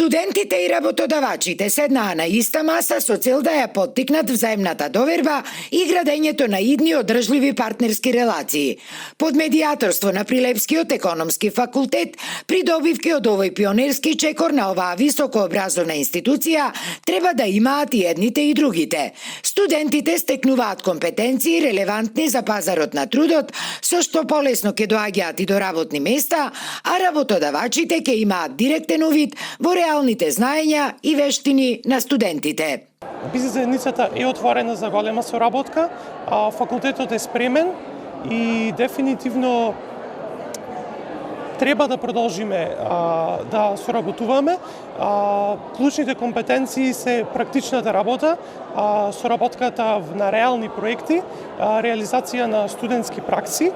Студентите и работодавачите седнаа на иста маса со цел да ја поттикнат взаимната доверба и градењето на идни одржливи партнерски релации. Под медијаторство на Прилепскиот економски факултет, придобивки од овој пионерски чекор на оваа високообразовна институција треба да имаат и едните и другите. Студентите стекнуваат компетенции релевантни за пазарот на трудот, со што полесно ќе доаѓаат и до работни места, а работодавачите ќе имаат директен увид во реалните знаења и вештини на студентите. Бизнис заедницата е отворена за голема соработка, факултетот е спремен и дефинитивно треба да продолжиме да соработуваме. Клучните компетенции се практичната работа, соработката на реални проекти, реализација на студентски пракси.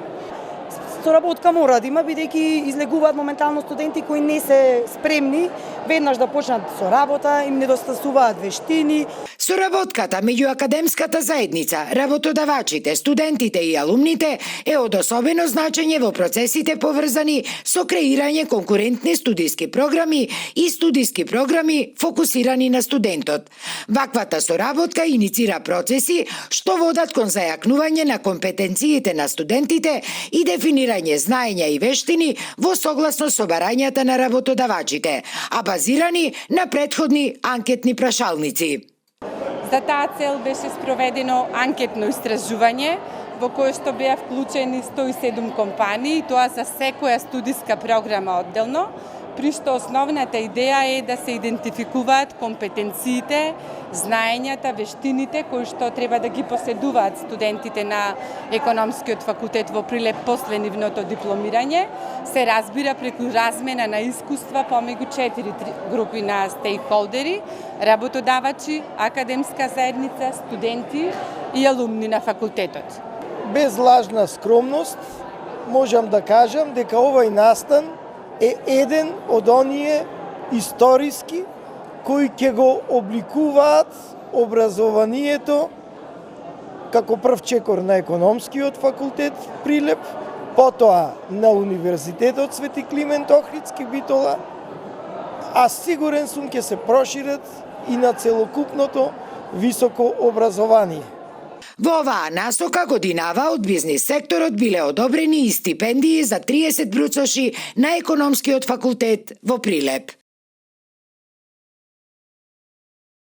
Соработка мора да има, бидејќи излегуваат моментално студенти кои не се спремни веднаш да почнат со работа, им недостасуваат вештини. Соработката меѓу академската заедница, работодавачите, студентите и алумните е од особено значење во процесите поврзани со креирање конкурентни студиски програми и студиски програми фокусирани на студентот. Ваквата соработка иницира процеси што водат кон зајакнување на компетенциите на студентите и дефинирање знаења и вештини во согласно со барањата на работодавачите, а базирани на претходни анкетни прашалници. За таа цел беше спроведено анкетно истражување во кое што беа вклучени 107 компании, тоа за секоја студиска програма одделно, при што основната идеја е да се идентификуваат компетенциите, знаењата, вештините кои што треба да ги поседуваат студентите на економскиот факултет во Прилеп после нивното дипломирање, се разбира преку размена на искуства помеѓу 4 групи на стейкхолдери, работодавачи, академска заедница, студенти и алумни на факултетот. Без лажна скромност можам да кажам дека овој настан е еден од оние историски кои ќе го обликуваат образованието како прв чекор на економскиот факултет Прилеп, потоа на Универзитетот Свети Климент Охридски Битола, а сигурен сум ќе се прошират и на целокупното високо образование. Во оваа насока годинава од бизнис секторот биле одобрени и стипендии за 30 бруцоши на економскиот факултет во Прилеп.